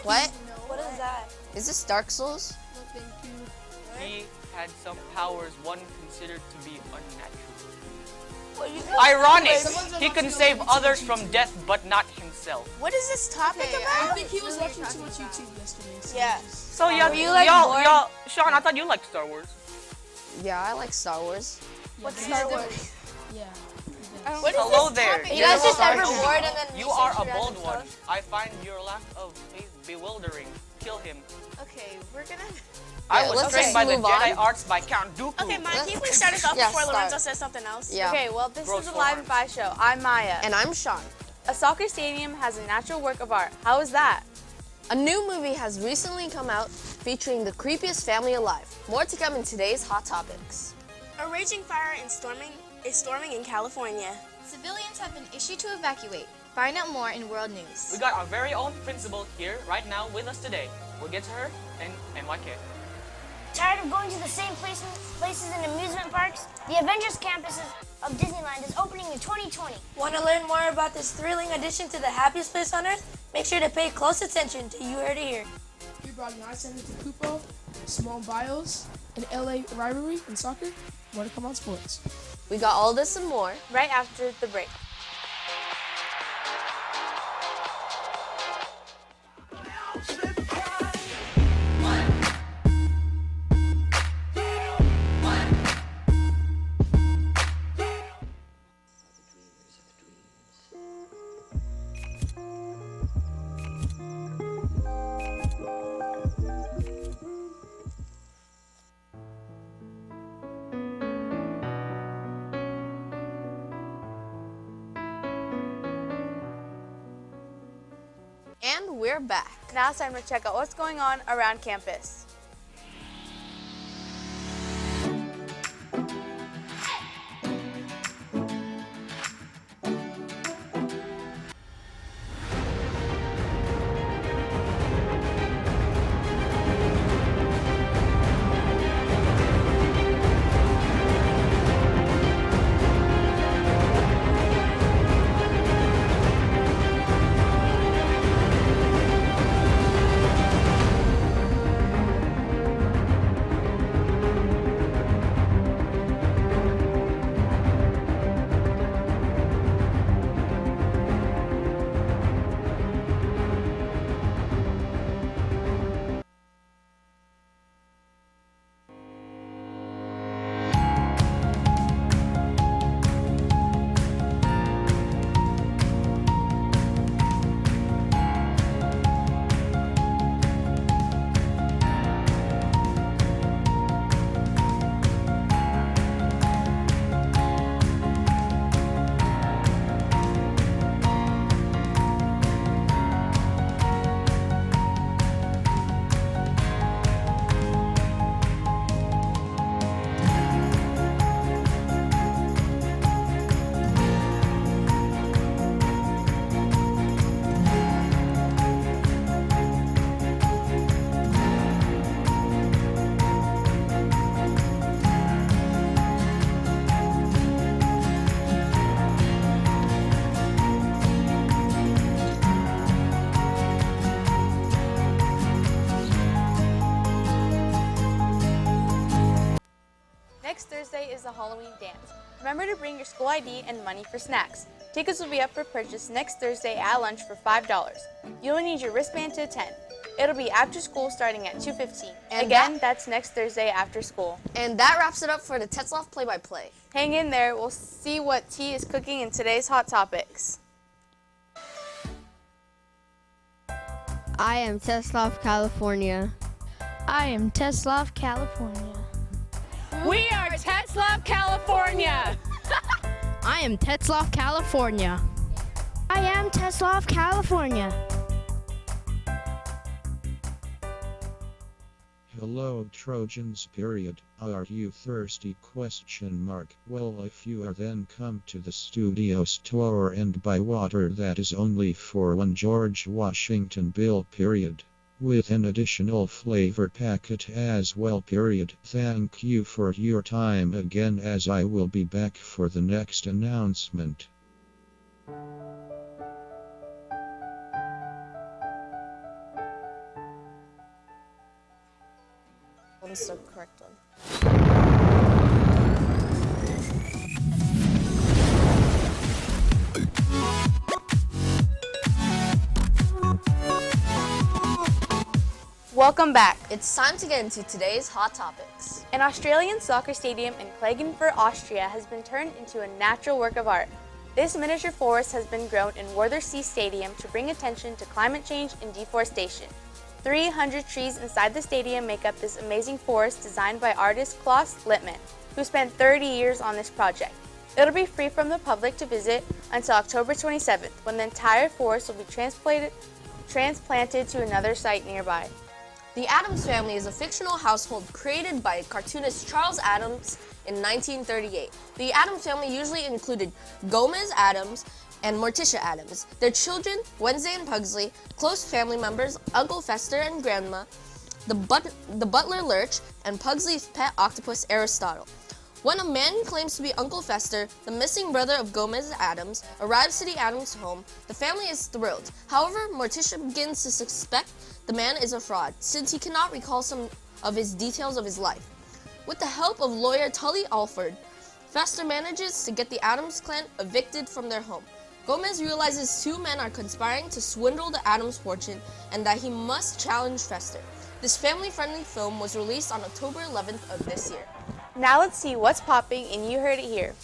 What? What is that? Is this Dark Souls? No, thank you. He had some powers one considered to be unnatural. Ironic. Ironic! He can save others from death, but not himself. What is this topic I about? think he was watching too much YouTube yesterday. So Yeah. So y'all, Sean, I thought you liked Star Wars. Yeah, I like Star Wars. What's Star Wars? Yeah. What is Hello this there. topic? You're You guys just sorry. ever bored and then You research are a random bold one. stuff? I find your lack of faith bewildering. Kill him. Okay, we're gonna. I was let's trained just by the move Jedi on. arts by Count Dooku. Okay, Maya, can you please start us off Yeah, before start. Lorenzo says something else? Yeah. Okay, well, this Gross is a Live and Five show. I'm Maya. And I'm Sean. A soccer stadium has a natural work of art. How is that? A new movie has recently come out featuring the creepiest family alive. More to come in today's Hot Topics. A raging fire is storming in California. Civilians have been issued to evacuate. Find out more in World News. We got our very own principal here right now with us today. We'll get to her in NYK. Tired of going to the same places in amusement parks? The Avengers campus of Disneyland is opening in 2020. Want to learn more about this thrilling addition to the happiest place on earth? Make sure to pay close attention to You Heard It Here. We brought United Senator Cupo, Simone Biles, an LA rivalry in soccer. More to come on sports. We got all this and more. Right after the break. And we're back. Now it's time to check out what's going on around campus. Next Thursday is the Halloween dance. Remember to bring your school ID and money for snacks. Tickets will be up for purchase next Thursday at lunch for $5. You'll need your wristband to attend. It'll be after school starting at 2:15. And Again, that's next Thursday after school. And that wraps it up for the Tetzlaff play-by-play. Hang in there. We'll see what tea is cooking in today's Hot Topics. I am Tetzlaff, California. I am Tetzlaff, California. We are Tetzlaff, California. I am Tetzlaff, California. I am Tetzlaff, California. Hello. Hello Trojans period. Are you thirsty question mark? Well, if you are, then come to the studio store and buy water that is only for one George Washington bill period. With an additional flavor packet as well period. Thank you for your time again, as I will be back for the next announcement. That's the correct one. Welcome back. It's time to get into today's hot topics. An Australian soccer stadium in Klagenfurt, Austria has been turned into a natural work of art. This miniature forest has been grown in Wörthersee Stadium to bring attention to climate change and deforestation. 300 trees inside the stadium make up this amazing forest designed by artist Klaus Littmann, who spent 30 years on this project. It'll be free from the public to visit until October 27th, when the entire forest will be transplanted to another site nearby. The Addams Family is a fictional household created by cartoonist Charles Addams in 1938. The Addams Family usually included Gomez Addams and Morticia Addams, their children, Wednesday and Pugsley, close family members, Uncle Fester and Grandma, the butler Lurch, and Pugsley's pet octopus Aristotle. When a man claims to be Uncle Fester, the missing brother of Gomez Addams, arrives to the Addams home, the family is thrilled. However, Morticia begins to suspect the man is a fraud, since he cannot recall some of his details of his life. With the help of lawyer Tully Alford, Fester manages to get the Addams clan evicted from their home. Gomez realizes two men are conspiring to swindle the Addams fortune and that he must challenge Fester. This family-friendly film was released on October 11th of this year. Now let's see what's popping and you heard it here.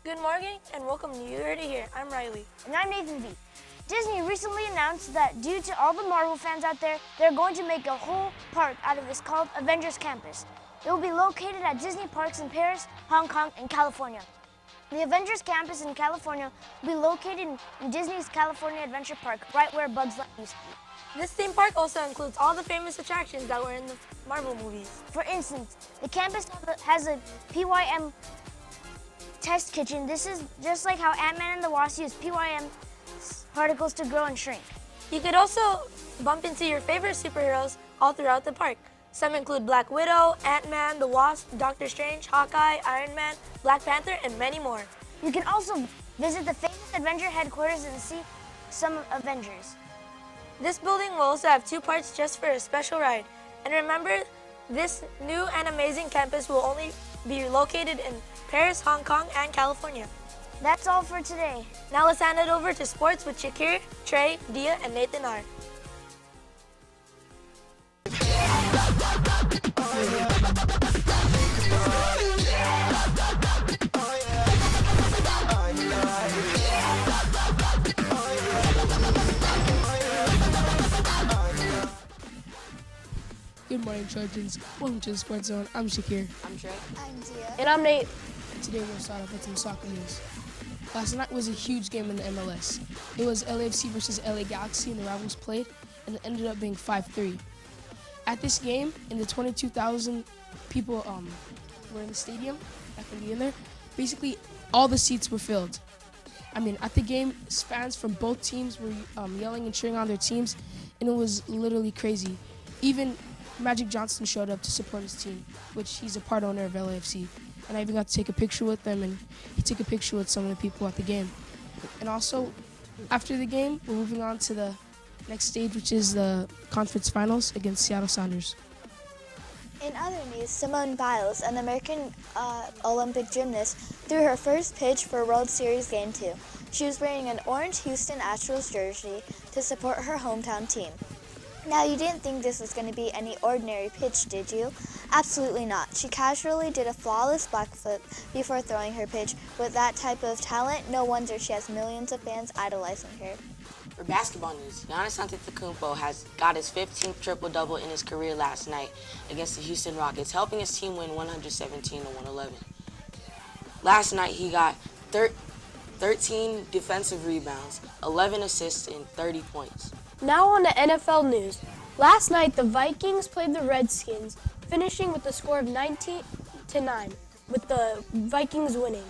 Good morning and welcome to You Heard It Here. I'm Riley. And I'm Nathan V. Disney recently announced that due to all the Marvel fans out there, they're going to make a whole park out of this called Avengers Campus. It will be located at Disney parks in Paris, Hong Kong, and California. The Avengers Campus in California will be located in Disney's California Adventure Park, right where Bugs Life used to be. This theme park also includes all the famous attractions that were in the Marvel movies. For instance, the campus has a PYM test kitchen. This is just like how Ant-Man and the Wasp use PYM particles to grow and shrink. You could also bump into your favorite superheroes all throughout the park. Some include Black Widow, Ant-Man, the Wasp, Doctor Strange, Hawkeye, Iron Man, Black Panther, and many more. You can also visit the famous Avenger headquarters and see some Avengers. This building will also have two parts just for a special ride. And remember, this new and amazing campus will only be located in Paris, Hong Kong, and California. That's all for today. Now let's hand it over to sports with Shakir, Trey, Dia, and Nathan R. Good morning, Trojans. Welcome to the Sports Zone. I'm Shakir. I'm Trey. I'm Dia. And I'm Nate. Today we're going to start off with some soccer news. Last night was a huge game in the MLS. It was LAFC versus LA Galaxy, and the Rivals played, and it ended up being 5-3. At this game, in the 22,000 people were in the stadium that can be in there, basically all the seats were filled. I mean, at the game, fans from both teams were yelling and cheering on their teams, and it was literally crazy. Even Magic Johnson showed up to support his team, which he's a part owner of LAFC. And I even got to take a picture with them, and he took a picture with some of the people at the game. And also, after the game, we're moving on to the next stage, which is the conference finals against Seattle Sounders. In other news, Simone Biles, an American Olympic gymnast, threw her first pitch for World Series Game 2. She was wearing an orange Houston Astros jersey to support her hometown team. Now, you didn't think this was going to be any ordinary pitch, did you? Absolutely not. She casually did a flawless back flip before throwing her pitch. With that type of talent, no wonder she has millions of fans idolizing her. For basketball news, Giannis Antetokounmpo has got his 15th triple-double in his career last night against the Houston Rockets, helping his team win 117-111. Last night, he got 13 defensive rebounds, 11 assists, and 30 points. Now on to NFL news. Last night, the Vikings played the Redskins, finishing with a score of 19-9, with the Vikings winning.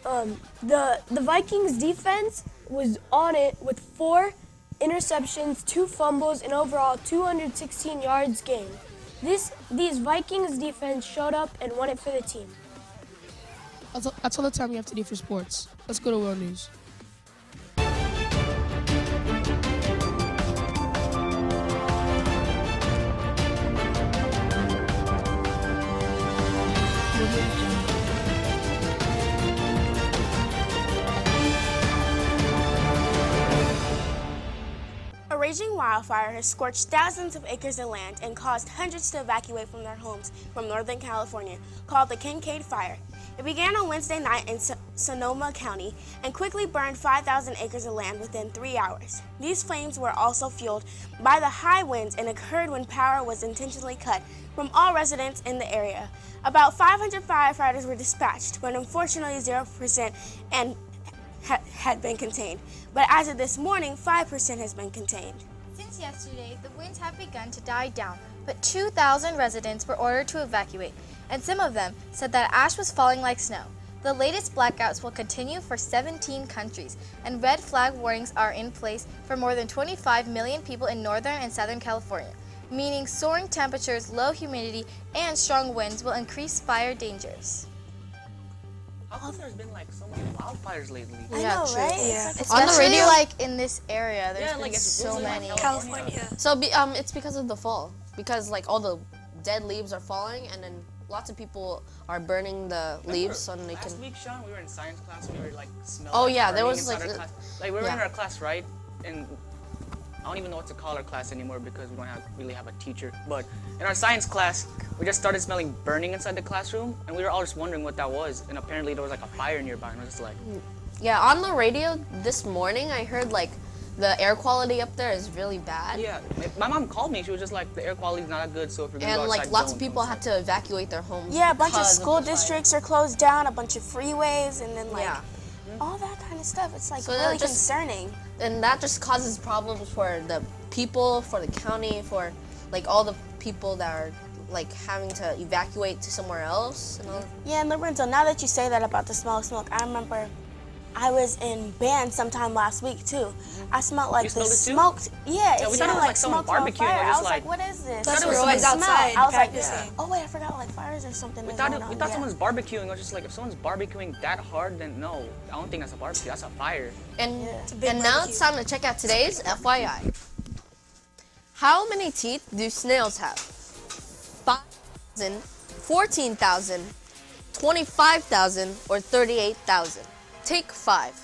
The Vikings defense was on it with 4 interceptions, 2 fumbles, and overall 216 yards gained. These Vikings defense showed up and won it for the team. That's all the time we have today for sports. Let's go to world news. A raging wildfire has scorched thousands of acres of land and caused hundreds to evacuate from their homes from Northern California, called the Kincaid Fire. It began on Wednesday night in Sonoma County and quickly burned 5,000 acres of land within 3 hours. These flames were also fueled by the high winds and occurred when power was intentionally cut from all residents in the area. About 500 firefighters were dispatched, but unfortunately 0% had been contained. But as of this morning, 5% has been contained. Since yesterday, the winds have begun to die down, but 2,000 residents were ordered to evacuate, and some of them said that ash was falling like snow. The latest blackouts will continue for 17 countries, and red flag warnings are in place for more than 25 million people in Northern and Southern California, meaning soaring temperatures, low humidity, and strong winds will increase fire dangers. How come there's been like so many wildfires lately? I know, true. right? Yeah. Especially On the radio, like in this area, there's Yeah, been like, it's so really many. like California. So it's because of the fall. Because like all the dead leaves are falling, and then lots of people are burning the leaves so they can. Last week, Sean, we were in science class and we were like smelling. Oh like yeah, there burning was inside like. our class. Like we were in our class, right? And I don't even know what to call our class anymore because we don't really have a teacher. But in our science class, we just started smelling burning inside the classroom, and we were all just wondering what that was. And apparently there was like a fire nearby, and I was just like. Yeah, on the radio this morning, I heard like the air quality up there is really bad. Yeah, my mom called me. She was just like, the air quality is not that good, so if you're gonna go And outside, like lots don't of people had to evacuate their homes. Yeah, a bunch of because school the fire. districts are closed down, a bunch of freeways, and then like all that kind of stuff. It's like So really that just- concerning. And that just causes problems for the people, for the county, for like all the people that are like having to evacuate to somewhere else. And all. Yeah, and Lorenzo, now that you say that about the smell of smoke, I remember I was in band sometime last week too. I smelled like You the smelled it too? smoked. Yeah, Yeah, it we thought it smelled was like like someone smoke from a barbecuing. fire. We're I just was like, like- what is this? Thought it was Smell. always outside I was like, practicing. oh wait, I forgot like fires or something. We is thought going on. we thought Yeah. someone's barbecuing. I was just like, if someone's barbecuing that hard, then no, I don't think that's a barbecue. That's a fire. And big and now barbecue. it's time to check out today's FYI. How many teeth do snails have? 5,000, 14,000, 25,000, or 38,000? Take 5.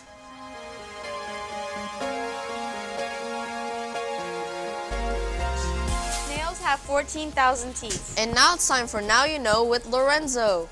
Snails have 14,000 teeth. And now it's time for Now You Know with Lorenzo.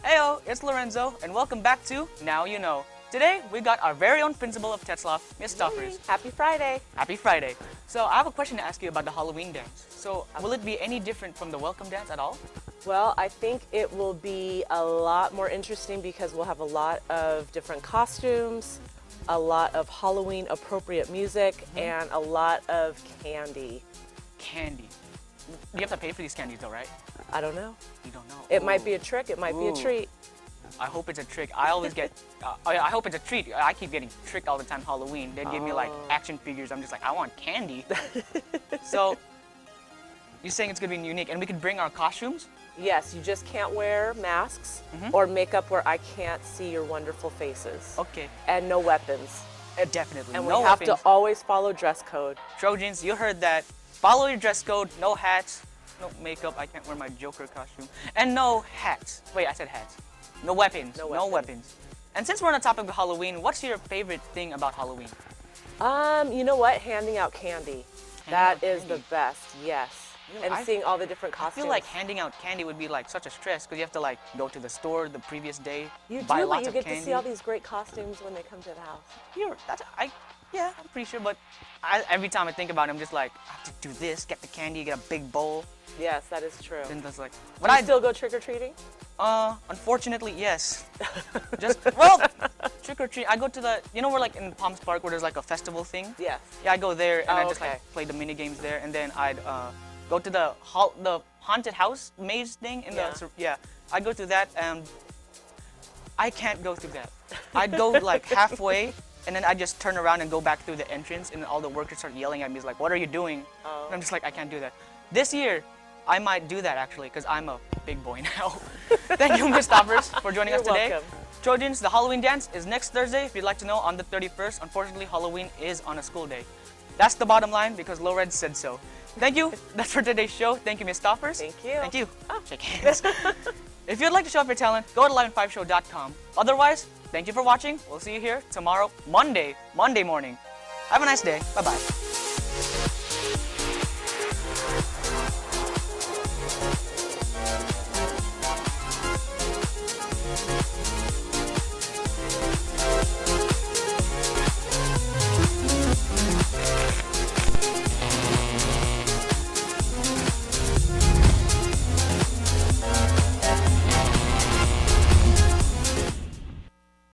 Heyo, it's Lorenzo, and welcome back to Now You Know. Today, we got our very own principal of Tetzlaff, Miss Stuffers. Happy Friday. Happy Friday. So I have a question to ask you about the Halloween dance. So will it be any different from the welcome dance at all? Well, I think it will be a lot more interesting because we'll have a lot of different costumes, a lot of Halloween appropriate music, and a lot of candy. Candy. You have to pay for these candies though, right? I don't know. You don't know. It might be a trick, it might be a Ooh. treat. I hope it's a trick. I always get, I hope it's a treat. I keep getting tricked all the time Halloween. They give me like action figures. I'm just like, I want candy. So, you're saying it's gonna be unique and we could bring our costumes? Yes, you just can't wear masks or makeup where I can't see your wonderful faces. Okay. And no weapons. Definitely. And we no have weapons. to always follow dress code. Trojans, you heard that. Follow your dress code, no hats, no makeup, I can't wear my Joker costume, and no hats. Wait, I said hats. No weapons, no weapons. And since we're on the topic of Halloween, what's your favorite thing about Halloween? You know what? Handing out candy. That is the best, yes. and seeing all the different I costumes. feel like handing out candy would be like such a stress because you have to like go to the store the previous day, you buy do, but lots you of get candy. to see all these great costumes when they come to the house. Yeah, I'm pretty sure, but every time I think about it, I'm just like, I have to do this, get the candy, get a big bowl. Yes, that is true. Then that's like, But I still go trick-or-treating? Unfortunately, yes. Well, trick-or-treat, I go to the, you know where like in Palms Park where there's like a festival thing? Yes. Yeah, I go there and I just okay. like play the mini games there, and then I'd go to the haunted house maze thing in the, I go to that and I can't go through that. I'd go like halfway, and then I just turn around and go back through the entrance, and all the workers start yelling at me, like, what are you doing? Oh. And I'm just like, I can't do that. This year, I might do that actually, because I'm a big boy now. Thank you, Ms. Stoppers, for joining us today. Welcome. Trojans, the Halloween dance is next Thursday. If you'd like to know, on the 31st. Unfortunately, Halloween is on a school day. That's the bottom line, because Low Red said so. Thank you. That's for today's show. Thank you, Ms. Stoppers. Thank you. Thank you. Shake hands. If you'd like to show off your talent, go to live5show.com. Otherwise, thank you for watching. We'll see you here tomorrow, Monday morning. Have a nice day. Bye-bye.